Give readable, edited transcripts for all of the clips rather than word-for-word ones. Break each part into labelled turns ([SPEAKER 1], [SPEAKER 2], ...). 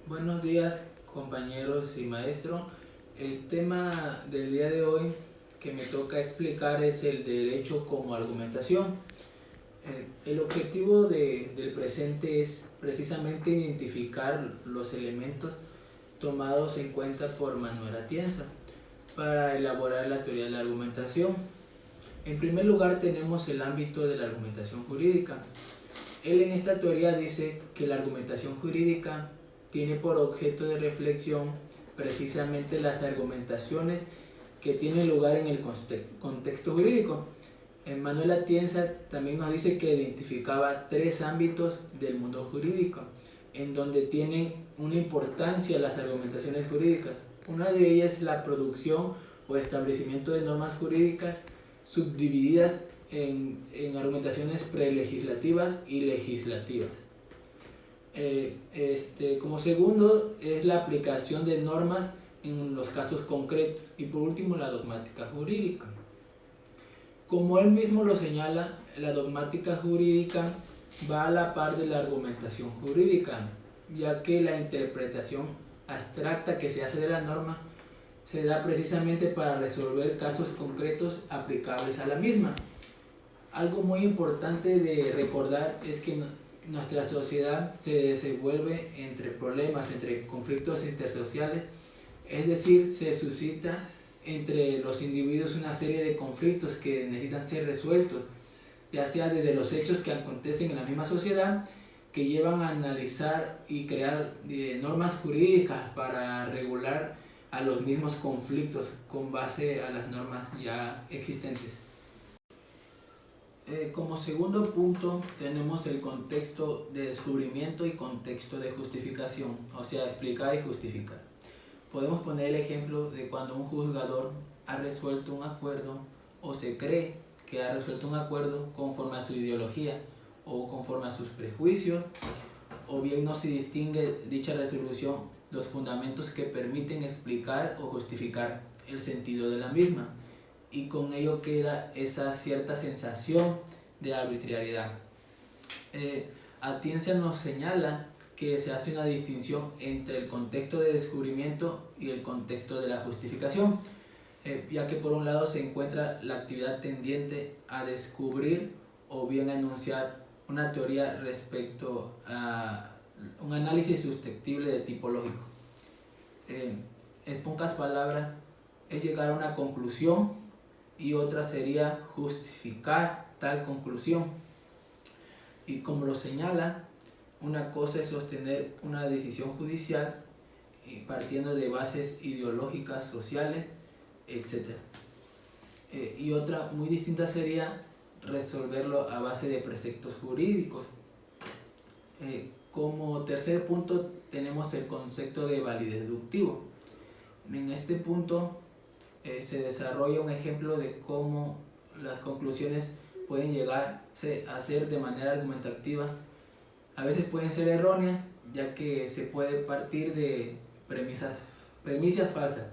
[SPEAKER 1] Buenos días, compañeros y maestro. El tema del día de hoy que me toca explicar es el derecho como argumentación. El objetivo del presente es precisamente identificar los elementos tomados en cuenta por Manuel Atienza para elaborar la teoría de la argumentación. En primer lugar tenemos el ámbito de la argumentación jurídica. Él en esta teoría dice que la argumentación jurídica tiene por objeto de reflexión precisamente las argumentaciones que tienen lugar en el contexto jurídico. Manuel Atienza también nos dice que identificaba tres ámbitos del mundo jurídico, en donde tienen una importancia las argumentaciones jurídicas. Una de ellas es la producción o establecimiento de normas jurídicas subdivididas en argumentaciones prelegislativas y legislativas. Como segundo es la aplicación de normas en los casos concretos y por último la dogmática jurídica. Como él mismo lo señala, la dogmática jurídica va a la par de la argumentación jurídica, ya que la interpretación abstracta que se hace de la norma se da precisamente para resolver casos concretos aplicables a la misma. Algo muy importante de recordar es que nuestra sociedad se desenvuelve entre problemas, entre conflictos intersociales, es decir, se suscita entre los individuos una serie de conflictos que necesitan ser resueltos, ya sea desde los hechos que acontecen en la misma sociedad, que llevan a analizar y crear normas jurídicas para regular a los mismos conflictos con base a las normas ya existentes. Como segundo punto tenemos el contexto de descubrimiento y contexto de justificación, o sea, explicar y justificar. Podemos poner el ejemplo de cuando un juzgador ha resuelto un acuerdo o se cree que ha resuelto un acuerdo conforme a su ideología o conforme a sus prejuicios, o bien no se distingue dicha resolución los fundamentos que permiten explicar o justificar el sentido de la misma, y con ello queda esa cierta sensación de arbitrariedad. Atienza nos señala que se hace una distinción entre el contexto de descubrimiento y el contexto de la justificación, ya que por un lado se encuentra la actividad tendiente a descubrir o bien a enunciar una teoría respecto a un análisis susceptible de tipo lógico. En pocas palabras, es llegar a una conclusión, y otra sería justificar tal conclusión. Y como lo señala, una cosa es sostener una decisión judicial partiendo de bases ideológicas, sociales, etc. Y otra muy distinta sería resolverlo a base de preceptos jurídicos. Como tercer punto tenemos el concepto de validez deductivo. En este punto se desarrolla un ejemplo de cómo las conclusiones pueden llegar a ser de manera argumentativa. A veces pueden ser erróneas, ya que se puede partir de premisas falsas.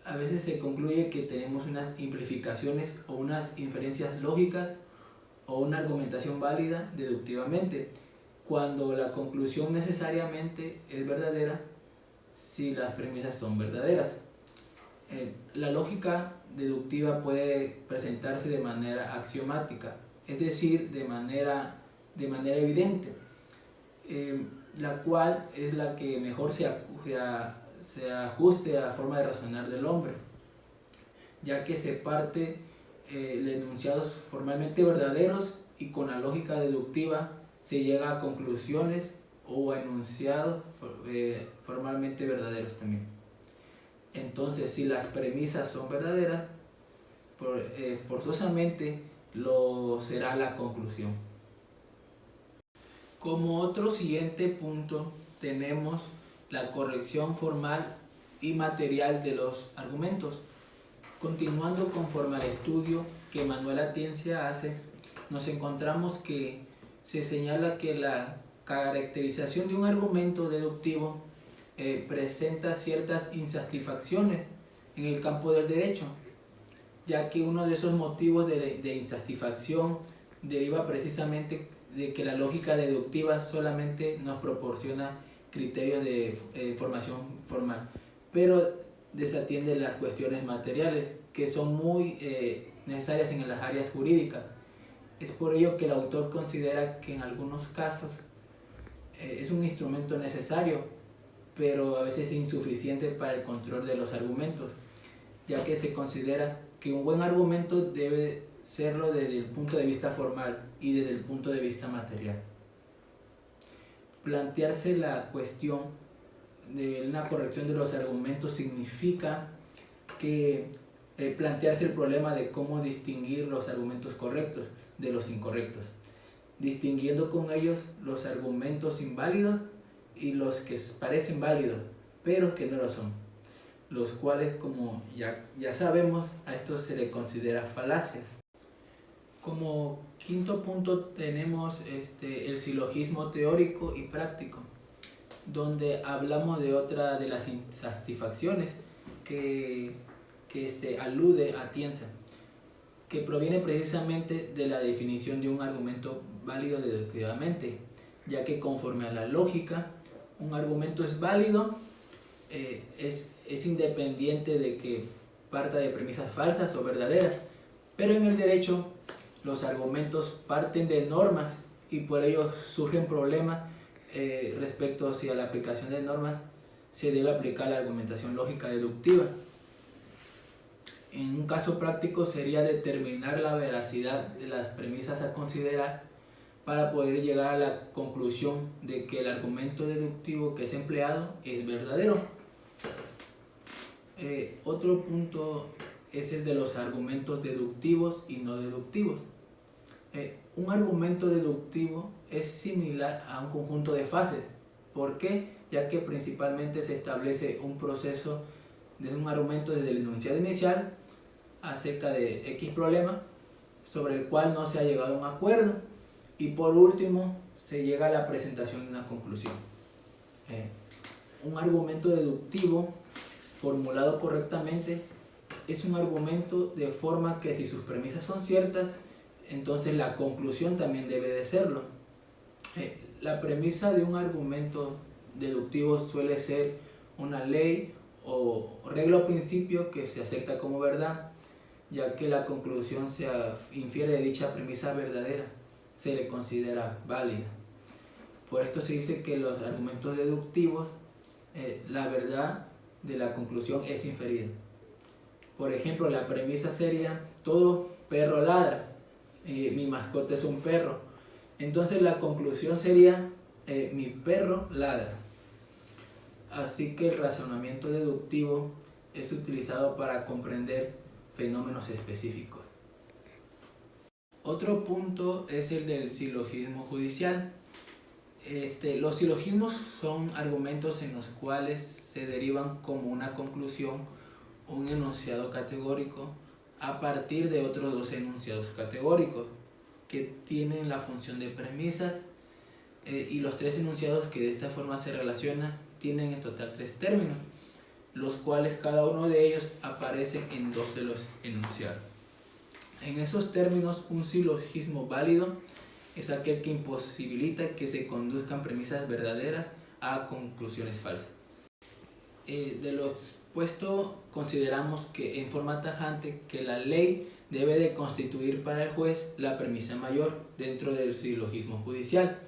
[SPEAKER 1] A veces se concluye que tenemos unas implicaciones o unas inferencias lógicas o una argumentación válida deductivamente, cuando la conclusión necesariamente es verdadera si las premisas son verdaderas. La lógica deductiva puede presentarse de manera axiomática, es decir, de manera evidente, la cual es la que mejor se ajuste a la forma de razonar del hombre, ya que se parte de enunciados formalmente verdaderos, y con la lógica deductiva se llega a conclusiones o a enunciados formalmente verdaderos también. Entonces, si las premisas son verdaderas, forzosamente lo será la conclusión. Como otro siguiente punto tenemos la corrección formal y material de los argumentos. Continuando conforme al estudio que Manuel Atienza hace, nos encontramos que se señala que la caracterización de un argumento deductivo presenta ciertas insatisfacciones en el campo del derecho, ya que uno de esos motivos de insatisfacción deriva precisamente de que la lógica deductiva solamente nos proporciona criterios de información formal, pero desatiende las cuestiones materiales que son muy necesarias en las áreas jurídicas. Es por ello que el autor considera que en algunos casos es un instrumento necesario, pero a veces insuficiente para el control de los argumentos, ya que se considera que un buen argumento debe serlo desde el punto de vista formal y desde el punto de vista material. Plantearse la cuestión de una corrección de los argumentos significa que plantearse el problema de cómo distinguir los argumentos correctos de los incorrectos, distinguiendo con ellos los argumentos inválidos y los que parecen válidos, pero que no lo son, los cuales, como ya sabemos, a estos se les considera falacias. Como quinto punto tenemos el silogismo teórico y práctico, donde hablamos de otra de las insatisfacciones que alude a Tienza, que proviene precisamente de la definición de un argumento válido deductivamente, ya que conforme a la lógica, un argumento es válido, es independiente de que parta de premisas falsas o verdaderas, pero en el derecho los argumentos parten de normas y por ello surgen problemas respecto a si a la aplicación de normas se debe aplicar la argumentación lógica deductiva. En un caso práctico sería determinar la veracidad de las premisas a considerar para poder llegar a la conclusión de que el argumento deductivo que es empleado es verdadero. Otro punto es el de los argumentos deductivos y no deductivos. Un argumento deductivo es similar a un conjunto de fases. ¿Por qué? Ya que principalmente se establece un proceso de un argumento desde el enunciado inicial acerca de X problema sobre el cual no se ha llegado a un acuerdo y por último se llega a la presentación de una conclusión. Un argumento deductivo formulado correctamente es un argumento de forma que si sus premisas son ciertas, entonces la conclusión también debe de serlo. La premisa de un argumento deductivo suele ser una ley o regla o principio que se acepta como verdad, ya que la conclusión se infiere de dicha premisa verdadera, se le considera válida. Por esto se dice que los argumentos deductivos, la verdad de la conclusión es inferida. Por ejemplo, la premisa sería: todo perro ladra, mi mascota es un perro. Entonces la conclusión sería: mi perro ladra. Así que el razonamiento deductivo es utilizado para comprender fenómenos específicos. Otro punto es el del silogismo judicial. Los silogismos son argumentos en los cuales se derivan como una conclusión un enunciado categórico a partir de otros dos enunciados categóricos que tienen la función de premisas, y los tres enunciados que de esta forma se relacionan tienen en total 3 términos, los cuales cada uno de ellos aparece en 2 de los enunciados. En esos términos, un silogismo válido es aquel que imposibilita que se conduzcan premisas verdaderas a conclusiones falsas. De lo expuesto, consideramos que en forma tajante que la ley debe de constituir para el juez la premisa mayor dentro del silogismo judicial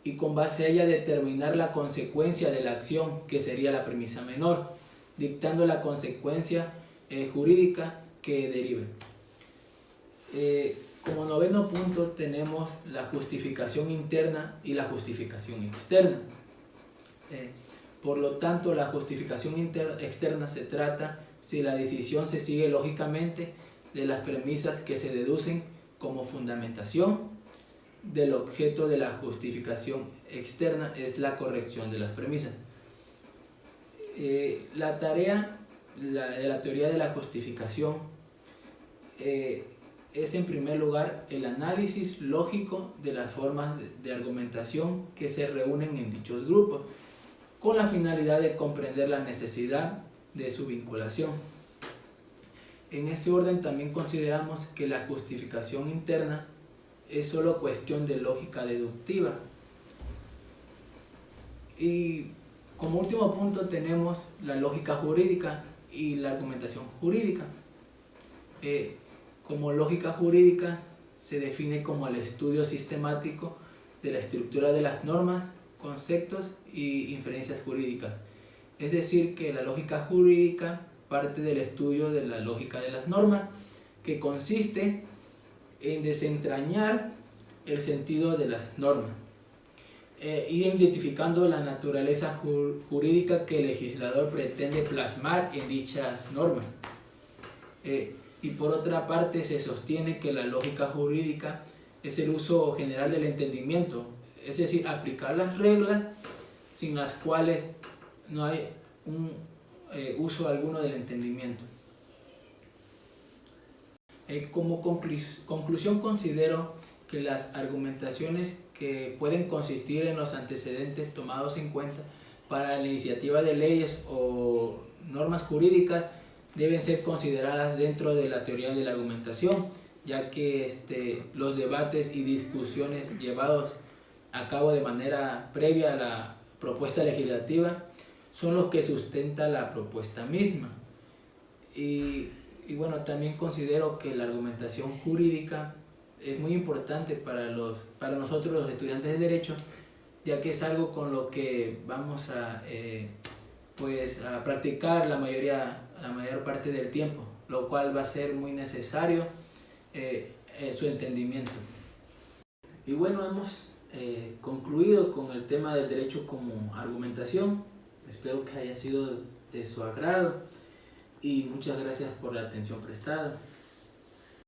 [SPEAKER 1] y con base a ella determinar la consecuencia de la acción, que sería la premisa menor, dictando la consecuencia jurídica que derive. Como noveno punto tenemos la justificación interna y la justificación externa. Por lo tanto, la justificación externa se trata si la decisión se sigue lógicamente de las premisas que se deducen como fundamentación del objeto de la justificación externa es la corrección de las premisas. La tarea de la teoría de la justificación es en primer lugar el análisis lógico de las formas de argumentación que se reúnen en dichos grupos, con la finalidad de comprender la necesidad de su vinculación. En ese orden también consideramos que la justificación interna es solo cuestión de lógica deductiva y Como último punto tenemos la lógica jurídica y la argumentación jurídica. Como lógica jurídica se define como el estudio sistemático de la estructura de las normas, conceptos y inferencias jurídicas. Es decir, que la lógica jurídica parte del estudio de la lógica de las normas, que consiste en desentrañar el sentido de las normas, identificando la naturaleza jurídica que el legislador pretende plasmar en dichas normas. Y por otra parte se sostiene que la lógica jurídica es el uso general del entendimiento, es decir, aplicar las reglas sin las cuales no hay un uso alguno del entendimiento. Como conclusión considero que las argumentaciones que pueden consistir en los antecedentes tomados en cuenta para la iniciativa de leyes o normas jurídicas deben ser consideradas dentro de la teoría de la argumentación, ya que los debates y discusiones llevados a cabo de manera previa a la propuesta legislativa son los que sustentan la propuesta misma. Y bueno, también considero que la argumentación jurídica es muy importante para nosotros los estudiantes de Derecho, ya que es algo con lo que vamos a practicar la mayor parte del tiempo, lo cual va a ser muy necesario su entendimiento. Y bueno, hemos concluido con el tema del derecho como argumentación. Espero que haya sido de su agrado y muchas gracias por la atención prestada.